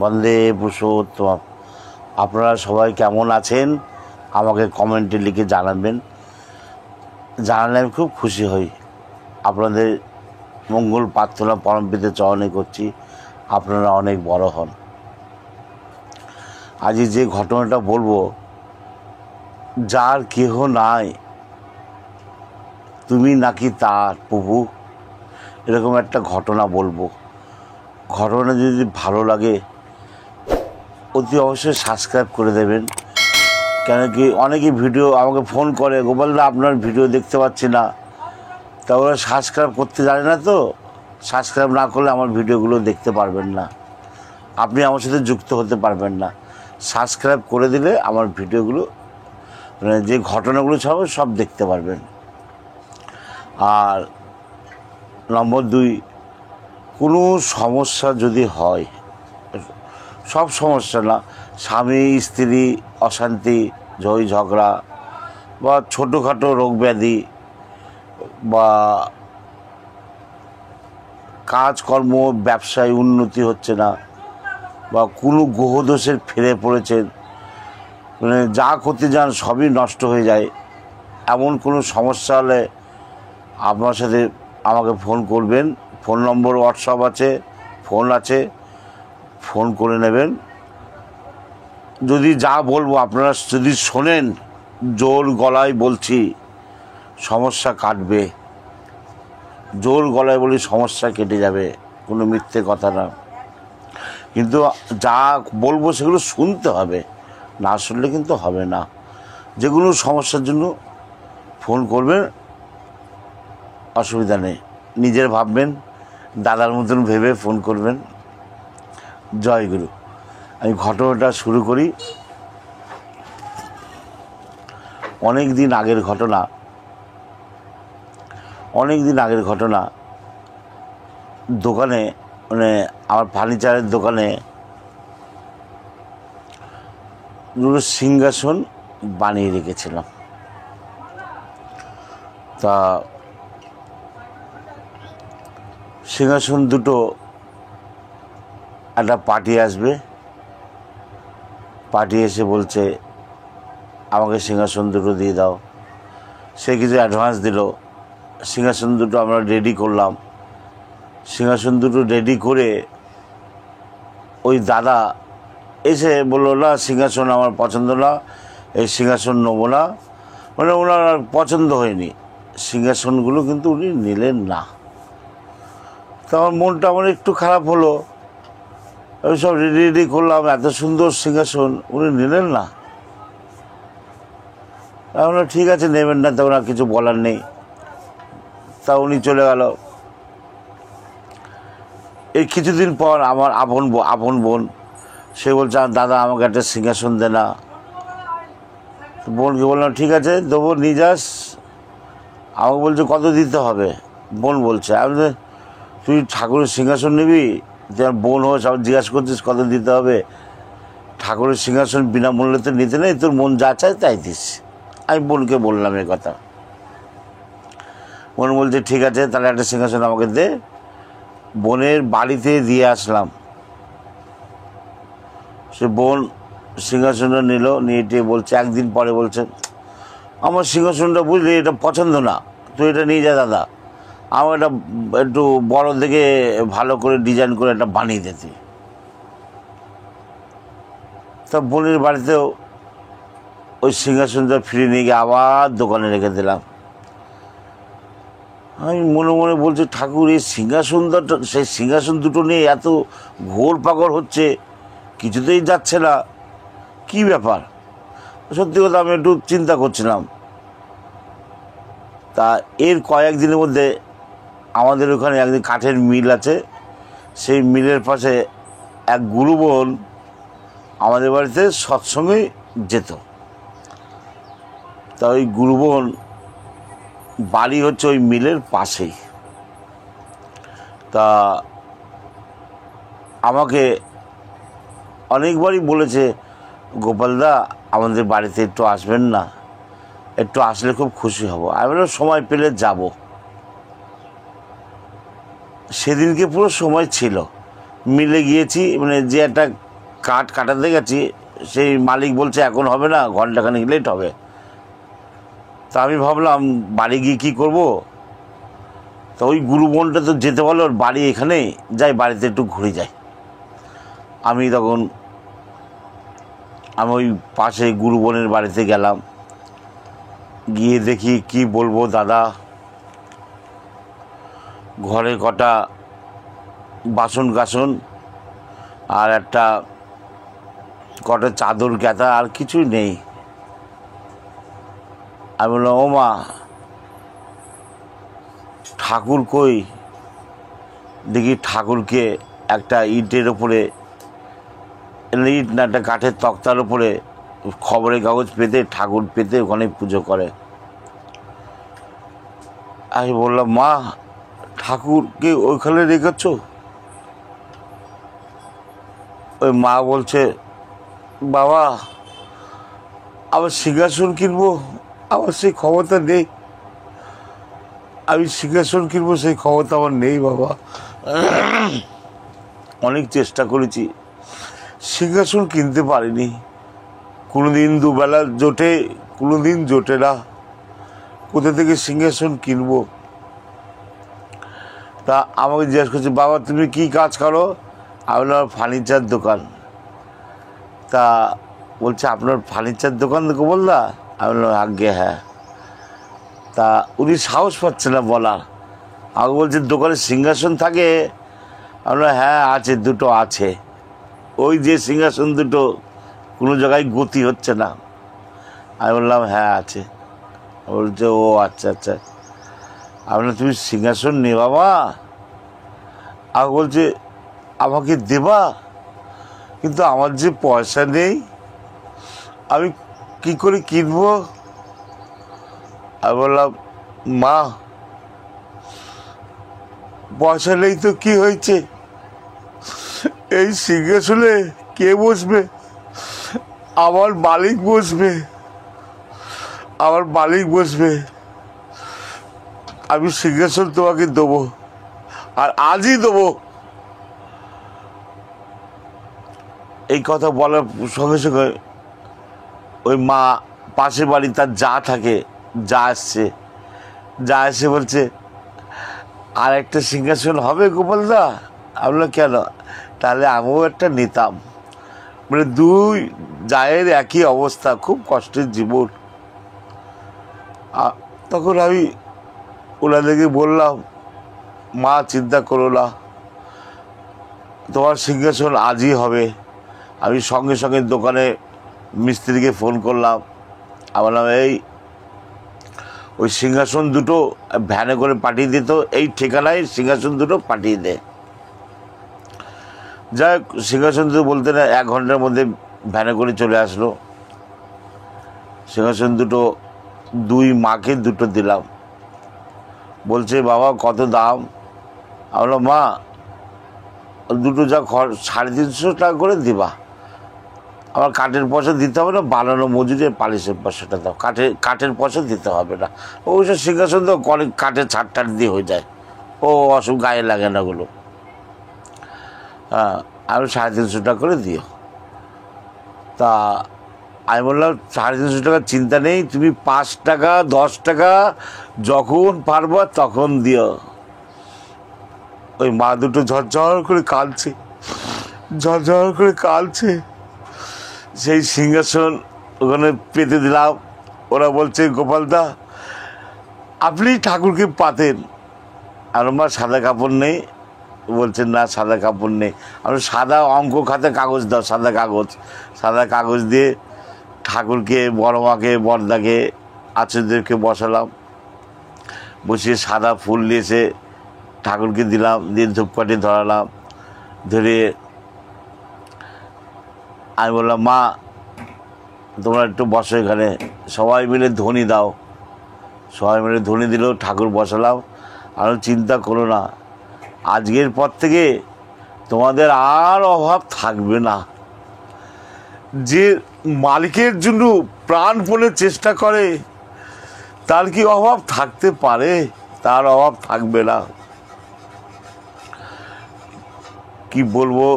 বন্দে পুরুষোত্তম। আপনারা সবাই কেমন আছেন আমাকে কমেন্টে লিখে জানাবেন। জানালে আমি খুব খুশি হই। আপনাদের মঙ্গল প্রার্থনা পরমপিতার চরণে করছি, আপনারা অনেক বড় হন। আজ যে ঘটনাটা বলবো, যার কেহ নাই তুমি নাকি তার প্রভু, এরকম একটা ঘটনা বলবো। ঘটনা যদি ভালো লাগে অতি অবশ্যই সাবস্ক্রাইব করে দেবেন। কেন কি অনেকে ভিডিও আমাকে ফোন করে, গোপালদা আপনার ভিডিও দেখতে পাচ্ছি না। তা ওরা সাবস্ক্রাইব করতে জানে না, তো সাবস্ক্রাইব না করলে আমার ভিডিওগুলো দেখতে পারবেন না, আপনি আমার সাথে যুক্ত হতে পারবেন না। সাবস্ক্রাইব করে দিলে আমার ভিডিওগুলো মানে যে ঘটনাগুলো সব দেখতে পারবেন। আর নম্বর 2, কোনো সমস্যা যদি হয়, সব সমস্যা না, স্বামী স্ত্রী অশান্তি, ঝগড়া বা ছোটোখাটো রোগ ব্যাধি বা কাজকর্ম ব্যবসায় উন্নতি হচ্ছে না বা কোনো গ্রহদোষের ফিরে পড়েছেন, মানে যা করতে যান সবই নষ্ট হয়ে যায়, এমন কোনো সমস্যা হলে আপনার সাথে আমাকে ফোন করবেন। ফোন নম্বর হোয়াটসঅ্যাপ আছে, ফোন আছে, ফোন করে নেবেন। যদি যা বলবো আপনারা যদি শোনেন, জোর গলায় বলছি সমস্যা কাটবে, জোর গলায় বলি সমস্যা কেটে যাবে, কোনো মিথ্যে কথা না। কিন্তু যা বলবো সেগুলো শুনতে হবে, না শুনলে কিন্তু হবে না। যে কোনো সমস্যার জন্য ফোন করবেন, অসুবিধা নেই। নিজের ভাববেন, দাদার মতন ভেবে ফোন করবেন। জয় গুরু। আমি ঘটনাটা শুরু করি। অনেক দিন আগের ঘটনা। দোকানে, মানে আমার ফার্নিচারের দোকানে দুটো সিংহাসন বানিয়ে রেখেছিলাম। তা সিংহাসন দুটো, একটা পার্টি আসবে, পার্টি এসে বলছে আমাকে সিংহাসন দুটো দিয়ে দাও। সে কিছু অ্যাডভান্স দিল, সিংহাসন দুটো আমরা রেডি করলাম। সিংহাসন দুটো রেডি করে ওই দাদা এসে বললো, না সিংহাসন আমার পছন্দ না, এই সিংহাসন নেবো না। মানে ওনার পছন্দ হয়নি সিংহাসনগুলো, কিন্তু উনি নিলেন না। তো আমার মনটা আমার একটু খারাপ হলো। আমি সব রেডি করলাম, এত সুন্দর সিংহাসন উনি নিলেন না। আমরা ঠিক আছে নেবেন না, তো ওনার কিছু বলার নেই। তা উনি চলে গেল। এই কিছুদিন পর আমার আপন বোন সে বলছে, দাদা আমাকে একটা সিংহাসন দে না। বোনকে বললাম ঠিক আছে দেবো, নিয়ে যাস। আমাকে বলছে কত দিতে হবে। বোন বলছে, আমি তুই ঠাকুরের সিংহাসন নিবি, তোমার বোন হোস, আবার জিজ্ঞাসা করছিস কত দিতে হবে। ঠাকুরের সিংহাসন বিনামূল্যে তো নিতে নেই, তোর মন যা চায় তাই দিস। আমি বোনকে বললাম এই কথা। বোন বলছে ঠিক আছে, তাহলে একটা সিংহাসন আমাকে দে। বোনের বাড়িতে দিয়ে আসলাম। সে বোন সিংহাসনটা নিল, নিয়ে বলছে, একদিন পরে বলছে, আমার সিংহাসনটা বুঝলি এটা পছন্দ না, তুই এটা নিয়ে যা দাদা, আমার এটা একটু বড় দেখে ভালো করে ডিজাইন করে এটা বানিয়ে দিতে। তা বোনের বাড়িতেও ওই সিংহাসনটা ফিরে নিয়ে গিয়ে আবার দোকানে রেখে দিলাম। আমি মনে মনে বলছি, ঠাকুর এই সেই সিংহাসন দুটো নিয়ে এত ঘোর পাগল হচ্ছে, কিছুতেই যাচ্ছে না, কি ব্যাপার। সত্যি কথা আমি একটু চিন্তা করছিলাম। তা এর কয়েকদিনের মধ্যে আমাদের ওখানে একদিন কাঠের মিল আছে, সেই মিলের পাশে এক গুরুবোন আমাদের বাড়িতে সৎসঙ্গে যেত। তা ওই গুরুবোন বাড়ি হচ্ছে ওই মিলের পাশেই। তা আমাকে অনেকবারই বলেছে, গোপালদা আমাদের বাড়িতে একটু আসবেন না, একটু আসলে খুব খুশি হব। আমি বললাম সময় পেলে যাব। সেদিনকে পুরো সময় ছিল, মিলে গিয়েছি, মানে যে একটা কাঠ কাটাতে গেছি, সেই মালিক বলছে এখন হবে না, ঘন্টাখানেক লেট হবে। তা আমি ভাবলাম বাড়ি গিয়ে কী করবো, তো ওই গুরু বোনটা তো যেতে পারলো, ওর বাড়ি এখানে, যাই বাড়িতে একটু ঘুরে যাই। আমি ওই পাশে গুরু বোনের বাড়িতে গেলাম, গিয়ে দেখি কি বলবো দাদা, ঘরে কটা বাসন কাসন আর কটা চাদর গ্যাথা, আর কিছুই নেই। আমি বললাম ও মা, ঠাকুর কই? দেখি ঠাকুরকে একটা ইটের ওপরে, ইট না, একটা কাঠের তক্তার ওপরে খবরের কাগজ পেতে, ঠাকুর পেতে ওখানে পুজো করে। আমি বললাম মা, ঠাকুরকে ওইখানে রেখেছ? ওই মা বলছে বাবা, আবার সিংহাসন কিনবো, আমার সেই ক্ষমতা নেই। আমি সিংহাসন কিনবো সেই ক্ষমতা আমার নেই বাবা। অনেক চেষ্টা করেছি, সিংহাসন কিনতে পারিনি। কোনোদিন দুবেলা জোটে, কোনোদিন জোটে না, কোথা থেকে সিংহাসন কিনবো? তা আমাকে জিজ্ঞেস করছে বাবা তুমি কি কাজ করো? আমি বললাম ফার্নিচার দোকান। তা বলছে আপনার ফার্নিচার দোকান গোপালদা? আমি বললাম আজ্ঞে হ্যাঁ। তা উনি সাহস পাচ্ছে না বলার, আমাকে বলছে দোকানে সিংহাসন থাকে? আমি বললাম হ্যাঁ আছে, দুটো আছে। ওই যে সিংহাসন দুটো, কোনো জায়গায় গতি হচ্ছে না। আমি বললাম হ্যাঁ আছে। বলছে ও আচ্ছা আচ্ছা। আমি বললাম তুমি সিংহাসন নেবা মা? আমাকে বলছে আমাকে দেবা, কিন্তু আমার যে পয়সা নেই, আমি কি করে কিনবো? আমি বললাম মা, পয়সা নেই তো কি হয়েছে, এই সিংহাসনে কে বসবে? আমার মালিক বসবে, আমার মালিক বসবে। আমি সিংহাসন তোমাকে দেবো, আর আজই দেবো। এই কথা বলার সঙ্গে সঙ্গে ওই মা পাশের বাড়ি তার যা থাকে, যা এসে বলছে আর একটা সিংহাসন হবে গোপালদা? আমরা কেন, তাহলে আমিও একটা নিতাম। মানে দুই জায়ের একই অবস্থা, খুব কষ্টের জীবন। তখন আমি ওনাদেরকে বললাম মা চিন্তা করো না, তোমার সিংহাসন আজই হবে। আমি সঙ্গে সঙ্গে দোকানে মিস্ত্রিকে ফোন করলাম, আমি বললাম ওই সিংহাসন দুটো ভ্যানে করে পাঠিয়ে দিত, এই ঠিকানায় সিংহাসন দুটো পাঠিয়ে দে। যাই হোক, সিংহাসন দুটো বলতে না 1 ঘন্টার মধ্যে ভ্যানে করে চলে আসলো। সিংহাসন দুটো দুই মাকে দুটো দিলাম। বলছে বাবা কত দাম? আমি বললাম মা, দুটো যা 350 টাকা করে দিবা, আমার কাঠের পয়সা দিতে হবে না, বানানো মজুরি পালিশের পয়সাটা দাও, কাঠের পয়সা দিতে হবে না। ওইসব সিংহাসন তো অনেক কাঠের ছাট দিয়ে হয়ে যায়, ও অসুখ গায়ে লাগে না ওগুলো। হ্যাঁ, আমি 350 টাকা করে দিও। তা আমি বললাম 350 টাকার চিন্তা নেই, তুমি 5 টাকা 10 টাকা যখন পারবা তখন দিও। ওই মা দুটো ঝরঝর করে কাঁদছে, ঝরঝর করে কাঁদছে। সেই সিংহাসন ওখানে পেতে দিলাম। ওরা বলছে গোপালদা আপনি ঠাকুরকে পাতেন? আর মা সাদা কাপড় নেই? বলছেন না সাদা কাপড় নেই। আমি সাদা অঙ্ক খাতে কাগজ দাও, সাদা কাগজ দিয়ে ঠাকুরকে, বড় মাকে, বড়দাকে, আচার্যদেরকে বসালাম, বসিয়ে সাদা ফুল নিয়েছে ঠাকুরকে দিলাম, দিয়ে ধূপকাঠি ধরালাম। ধরে আমি বললাম মা তোমরা একটু বসো এখানে, সবাই মিলে ধ্বনি দাও। সবাই মিলে ধ্বনি দিল, ঠাকুর বসালাম। আর চিন্তা করো না, আজকের পর থেকে তোমাদের আর অভাব থাকবে না। যে মালিকের জন্য প্রাণপণে চেষ্টা করে তার কি অভাব থাকতে পারে? তার অভাব থাকবে না। কি বলবো,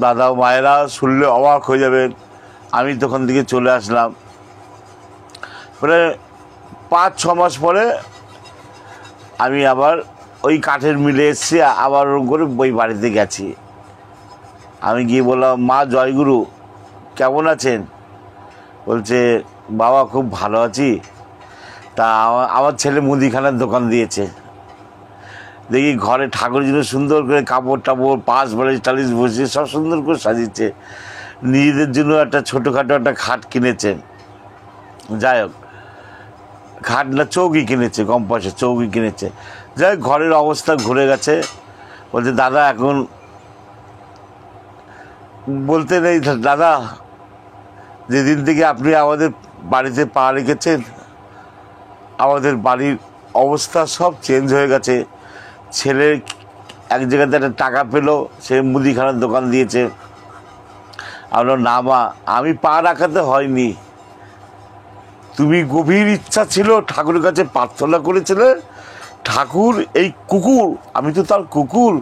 দাদা মায়েরা শুনলে অবাক হয়ে যাবেন। আমি তখন থেকে চলে আসলাম। পরে 5-6 মাস পরে আমি আবার ওই কাঠের মিলে এসেছি, আবার ওরকম করে ওই বাড়িতে গেছি। আমি গিয়ে বললাম, মা জয়গুরু, কেমন আছেন? বলছে, বাবা খুব ভালো আছি। তা আমার ছেলে মুদিখানার দোকান দিয়েছে। দেখি ঘরে ঠাকুর জন্য সুন্দর করে কাপড় টাপড়, পাশ বালিশ টালিশ বসিয়ে সব সুন্দর করে সাজিয়েছে। নিজেদের জন্য একটা ছোটোখাটো একটা খাট কিনেছে। যাই হোক, খাট না চৌকি কিনেছে, কম পয়সা চৌকি কিনেছে। যাই হোক, ঘরের অবস্থা ঘুরে গেছে। বলছে, দাদা এখন বলতে নেই দাদা, যেদিন থেকে আপনি আমাদের বাড়িতে পা রেখেছেন, আমাদের বাড়ির অবস্থা সব চেঞ্জ হয়ে গেছে। ছেলে এক জায়গাতে একটা টাকা পেলো, সে মুদিখানার দোকান দিয়েছে। আমরা না মা, আমি পা রাখাতে হয়নি, তুমি গভীর ইচ্ছা ছিল, ঠাকুরের কাছে প্রার্থনা করেছিলে, ঠাকুর এই কুকুর, আমি তো তার কুকুর,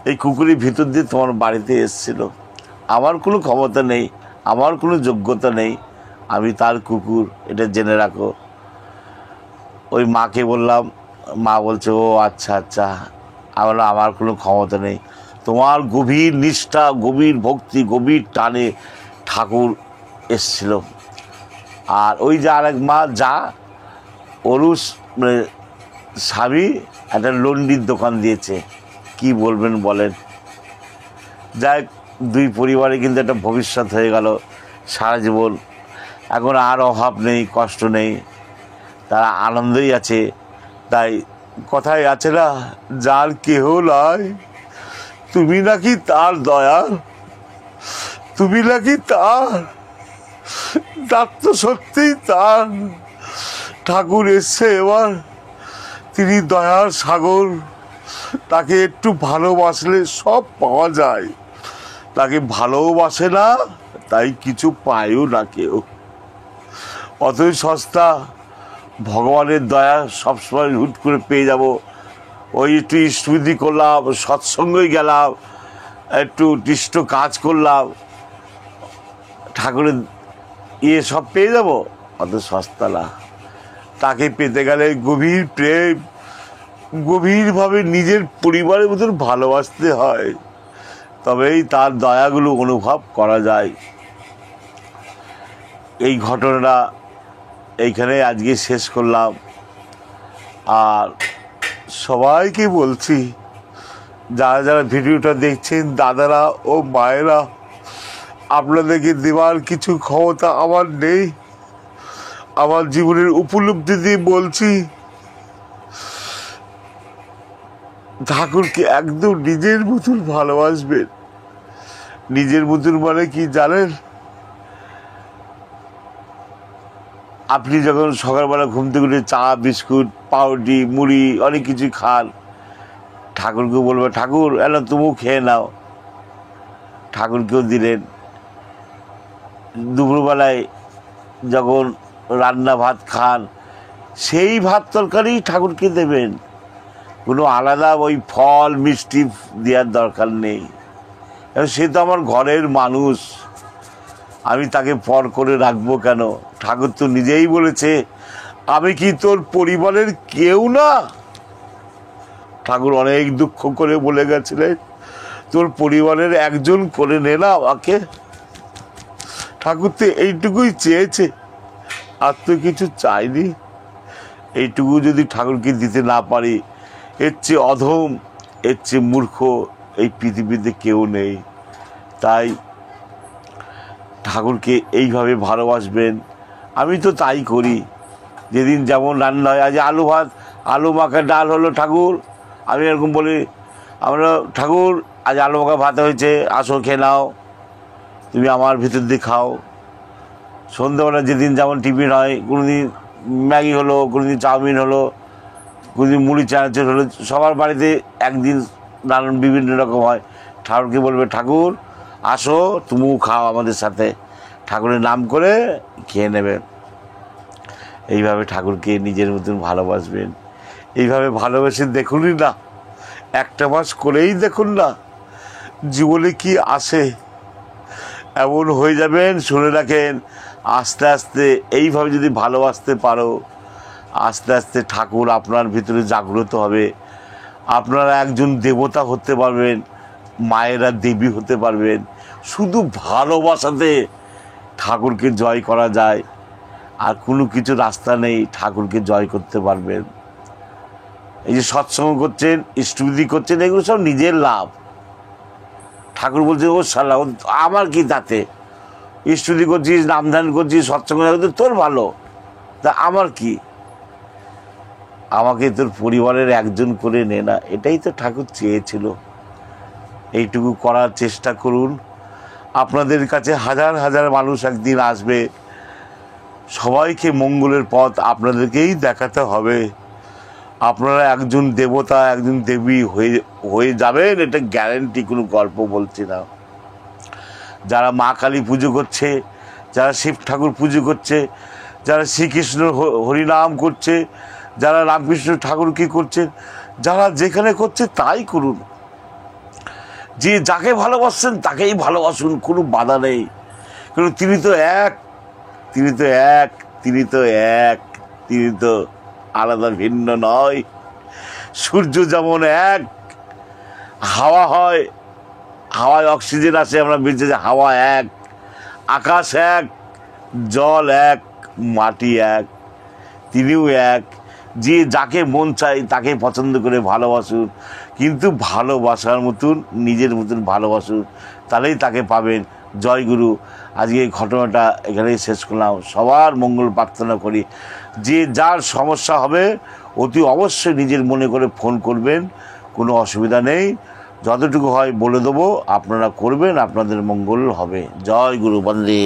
এই কুকুরের ভিতর দিয়ে তোমার বাড়িতে এসেছিল। আমার কোনো ক্ষমতা নেই, আমার কোনো যোগ্যতা নেই, আমি তার কুকুর, এটা জেনে রাখো। ওই মাকে বললাম, মা বলছে, ও আচ্ছা আচ্ছা। আমার কোনো ক্ষমতা নেই, তোমার গভীর নিষ্ঠা, গভীর ভক্তি, গভীর টানে ঠাকুর এসছিল। আর ওই যে আরেক মা, যা অরুষ মানে স্বামী একটা লন্ডির দোকান দিয়েছে, কি বলবেন বলেন। যাই, দুই পরিবারে কিন্তু একটা ভবিষ্যৎ হয়ে গেল সারা জীবন। এখন আর অভাব নেই, কষ্ট নেই, তারা আনন্দেই আছে। তাই কথায় আছে না, যার কেহ নাই তুমি নাকি তার দয়াল, তুমি নাকি তার, তার তো সত্যিই তার। ঠাকুর এসছে এবার, তিনি দয়ার সাগর। তাকে একটু ভালোবাসলে সব পাওয়া যায়, তাকে ভালোবাসে না তাই কিছু পায়ও না কেউ। অতই সস্তা, ভগবানের দয়া সবসময় হুট করে পেয়ে যাব। ওই একটু স্মৃতি করলাম, সৎসঙ্গই গেলাম, একটু দৃষ্ট কাজ করলাম, ঠাকুরের সব পেয়ে যাব, অত সস্তা না। তাকে পেতে গেলে গভীর প্রেম, গভীরভাবে নিজের পরিবারের মতন ভালোবাসতে হয়, তবেই তার দয়াগুলো অনুভব করা যায়। এই ঘটনাটা এইখানে আজকে শেষ করলাম। আর সবাইকে বলছি, যারা যারা ভিডিওটা দেখছেন, দাদারা ও মায়েরা, আপনাদেরকে দেওয়ার কিছু ক্ষমতা আমার নেই। আমার জীবনের উপলব্ধি দিয়ে বলছি, ঠাকুরকে একদম নিজের মতন ভালোবাসবেন। নিজের মতন মানে কি জানেন? আপনি যখন সকালবেলা ঘুম থেকে উঠে চা, বিস্কুট, পাউরুটি, মুড়ি অনেক কিছু খান, ঠাকুরকে বলবে, ঠাকুর এলো তুমিও খেয়ে নাও, ঠাকুরকেও দিলেন। দুপুরবেলায় যখন রান্না ভাত খান, সেই ভাত তরকারি ঠাকুরকে দেবেন, কোনো আলাদা ওই ফল মিষ্টি দেওয়ার দরকার নেই। সে তো আমার ঘরের মানুষ, আমি তাকে পর করে রাখবো কেন? ঠাকুর তো নিজেই বলেছে, আমি কি তোর পরিবারের কেউ না? ঠাকুর অনেক দুঃখ করে বলে গেছিলেন, তোর পরিবারের একজন করে নে না আমাকে। ঠাকুর তো এইটুকুই চেয়েছে, আর তো কিছু চাইনি। এইটুকু যদি ঠাকুরকে দিতে না পারি, এর চেয়ে অধম, এর চেয়ে মূর্খ এই পৃথিবীতে কেউ নেই। তাই ঠাকুরকে এইভাবে ভালোবাসবেন। আমি তো তাই করি, যেদিন যেমন রান্না হয়। আজ আলু ভাত, আলু মাখা ডাল হলো, ঠাকুর আমি এরকম বলি, আমরা ঠাকুর আজ আলু মাখা ভাত হয়েছে, আসো খেয়ে নাও, তুমি আমার ভিতর দিয়ে খাও। সন্ধ্যাবেলা যেদিন যেমন টিফিন হয়, কোনোদিন ম্যাগি হলো, কোনোদিন চাউমিন হলো, কোনোদিন মুড়ি চানাচুর হলো, সবার বাড়িতে একদিন নানান বিভিন্ন রকম হয়। ঠাকুরকে বলবে, ঠাকুর আসো তুমিও খাও আমাদের সাথে, ঠাকুরের নাম করে খেয়ে নেবে। এইভাবে ঠাকুরকে নিজের মতন ভালোবাসবেন। এইভাবে ভালোবেসে দেখুনই না, একটা মাস করেই দেখুন না, জীবনে কি আসে। এমন হয়ে যাবেন, শুনে রাখেন, আস্তে আস্তে এইভাবে যদি ভালোবাসতে পারো, আস্তে আস্তে ঠাকুর আপনার ভিতরে জাগ্রত হবে। আপনারা একজন দেবতা হতে পারবেন, মায়েরা দেবী হতে পারবেন। শুধু ভালোবাসাতে ঠাকুরকে জয় করা যায়, আর কোনো কিছু রাস্তা নেই ঠাকুরকে জয় করতে পারবেন। এই যে সৎসঙ্গ করছেন, ইষ্টবিধি করছেন, এগুলো সব নিজের লাভ। ঠাকুর বলছে ও শালা, আমার কি তাতে? ইষ্টবিধি করছিস, নামধান করছিস, সৎসঙ্গ করছিস, তোর ভালো, তা আমার কি? আমাকে তোর পরিবারের একজন করে নে না, এটাই তো ঠাকুর চেয়েছিল। এইটুকু করার চেষ্টা করুন। আপনাদের কাছে হাজার হাজার মানুষ একদিন আসবে, সবাইকে মঙ্গলের পথ আপনাদেরকেই দেখাতে হবে। আপনারা একজন দেবতা, একজন দেবী হয়ে যাবেন, এটা গ্যারেন্টি, কোনো গল্প বলছি না। যারা মা কালী পুজো করছে, যারা শিব ঠাকুর পুজো করছে, যারা শ্রীকৃষ্ণ হরিনাম করছে, যারা রামকৃষ্ণ ঠাকুরকে করছেন, যারা যেখানে করছে তাই করুন। যে যাকে ভালোবাসছেন তাকেই ভালোবাসুন, কোনো বাধা নেই। কারণ তিনি তো এক, তিনি তো এক, তিনি তো এক, তিনি তো আলাদা ভিন্ন নয়। সূর্য যেমন এক, হাওয়া হয়, হাওয়ায় অক্সিজেন আসে, আমরা বেঁচে যাই, হাওয়া এক, আকাশ এক, জল এক, মাটি এক, তিনিও এক। যে যাকে মন চাই তাকে পছন্দ করে ভালোবাসুন, কিন্তু ভালোবাসার মতন, নিজের মতন ভালোবাসুন, তাহলেই তাকে পাবেন। জয় গুরু। আজকে এই ঘটনাটা এখানেই শেষ করলাম। সবার মঙ্গল প্রার্থনা করি। যে যার সমস্যা হবে অতি অবশ্যই নিজের মনে করে ফোন করবেন, কোনো অসুবিধা নেই। যতটুকু হয় বলে দেবো, আপনারা করবেন, আপনাদের মঙ্গল হবে। জয় গুরু, বন্দে।